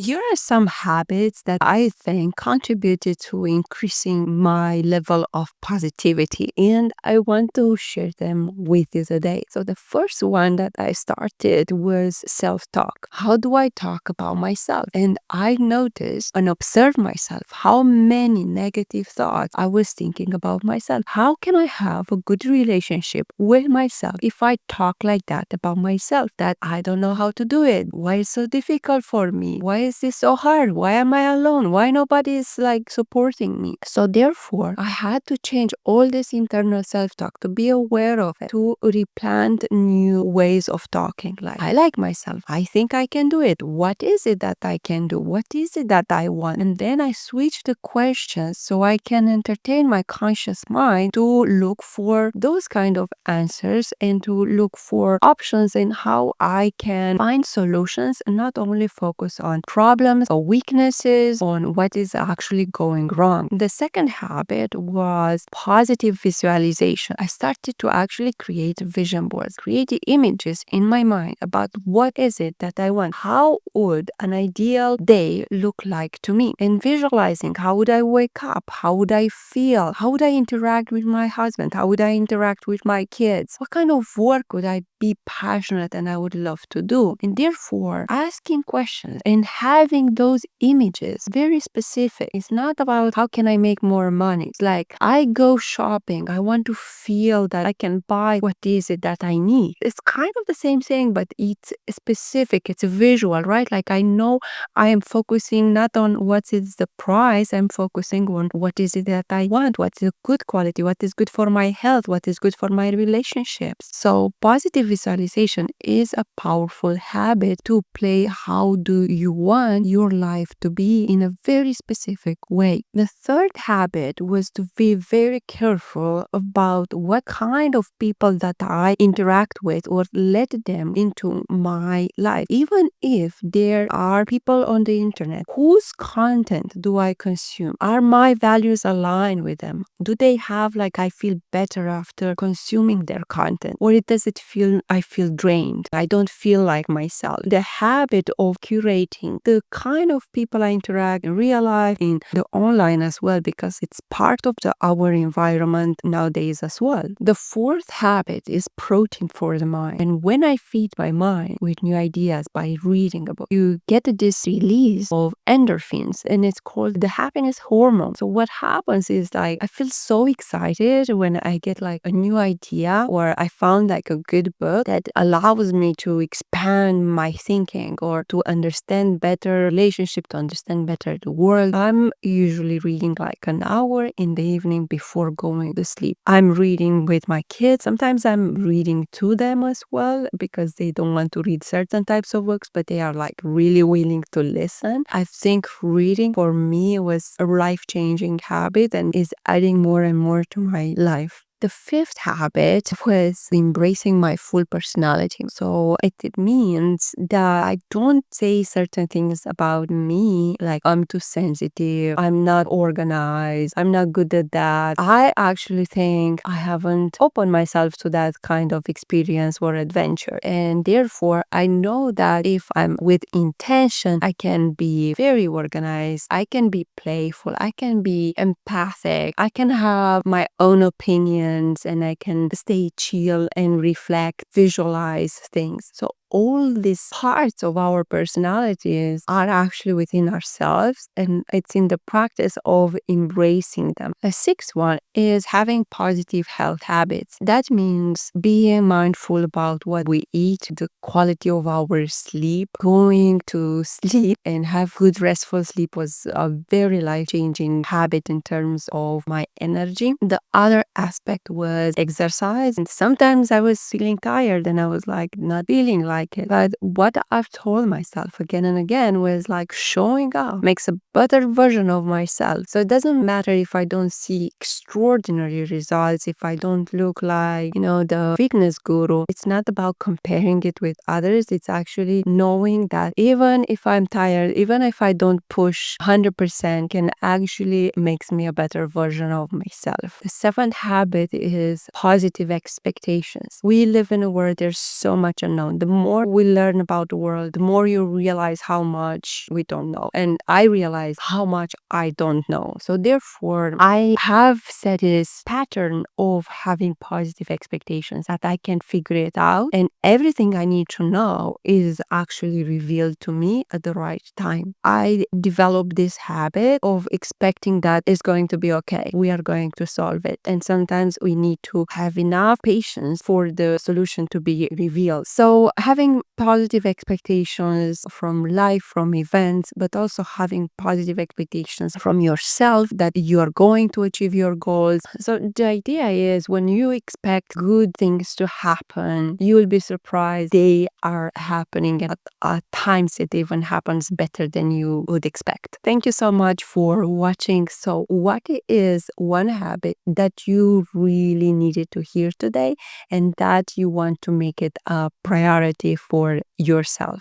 Here are some habits that I think contributed to increasing my level of positivity, and I want to share them with you today. So, the first one that I started was self talk. How do I talk about myself? And I noticed and observed myself how many negative thoughts I was thinking about myself. How can I have a good relationship with myself if I talk like that about myself? That I don't know how to do it. Why is it so difficult for me? Why is this so hard? Why am I alone? Why nobody is like supporting me? So therefore, I had to change all this internal self-talk to be aware of it, to replant new ways of talking. Like, I like myself. I think I can do it. What is it that I can do? What is it that I want? And then I switch the questions so I can entertain my conscious mind to look for those kind of answers and to look for options in how I can find solutions and not only focus on problems or weaknesses, on what is actually going wrong. The second habit was positive visualization. I started to actually create vision boards, create images in my mind about what is it that I want. How would an ideal day look like to me? And visualizing, how would I wake up? How would I feel? How would I interact with my husband? How would I interact with my kids? What kind of work would I be passionate and I would love to do? And therefore, asking questions and having those images very specific. It's not about how can I make more money. It's like I go shopping. I want to feel that I can buy what is it that I need. It's kind of the same thing, but it's specific. It's visual, right? Like I know I am focusing not on what is the price. I'm focusing on what is it that I want, what's the good quality, what is good for my health, what is good for my relationships. So positive visualization is a powerful habit to play how do you want your life to be in a very specific way. The third habit was to be very careful about what kind of people that I interact with or let them into my life. Even if there are people on the internet, whose content do I consume? Are my values aligned with them? Do they have like I feel better after consuming their content? Or does it feel I feel drained? I don't feel like myself. The habit of curating the kind of people I interact in real life, in the online as well, because it's part of our environment nowadays as well. The fourth habit is protein for the mind. And when I feed my mind with new ideas by reading a book, you get this release of endorphins, and it's called the happiness hormone. So what happens is like I feel so excited when I get like a new idea or I found like a good book that allows me to expand my thinking or to understand better relationship, to understand better the world. I'm usually reading like an hour in the evening before going to sleep. I'm reading with my kids. Sometimes I'm reading to them as well because they don't want to read certain types of books, but they are like really willing to listen. I think reading for me was a life-changing habit and is adding more and more to my life. The fifth habit was embracing my full personality. So it means that I don't say certain things about me, like I'm too sensitive, I'm not organized, I'm not good at that. I actually think I haven't opened myself to that kind of experience or adventure. And therefore, I know that if I'm with intention, I can be very organized, I can be playful, I can be empathic, I can have my own opinion, and I can stay chill and reflect, visualize things. So all these parts of our personalities are actually within ourselves, and it's in the practice of embracing them. The sixth one is having positive health habits. That means being mindful about what we eat, the quality of our sleep. Going to sleep and have good restful sleep was a very life-changing habit in terms of my energy. The other aspect was exercise, and sometimes I was feeling tired and I was like not feeling like it. But what I've told myself again and again was like showing up makes a better version of myself. So it doesn't matter if I don't see extraordinary results, if I don't look like, the fitness guru. It's not about comparing it with others. It's actually knowing that even if I'm tired, even if I don't push 100%, can actually makes me a better version of myself. The seventh habit is positive expectations. We live in a world there's so much unknown. The more we learn about the world, the more you realize how much we don't know. And I realize how much I don't know. So therefore, I have set this pattern of having positive expectations that I can figure it out. And everything I need to know is actually revealed to me at the right time. I developed this habit of expecting that it's going to be okay. We are going to solve it. And sometimes we need to have enough patience for the solution to be revealed. So having positive expectations from life, from events, but also having positive expectations from yourself that you are going to achieve your goals. So the idea is when you expect good things to happen, you will be surprised they are happening at times it even happens better than you would expect. Thank you so much for watching. So what is one habit that you really needed to hear today and that you want to make it a priority for yourself?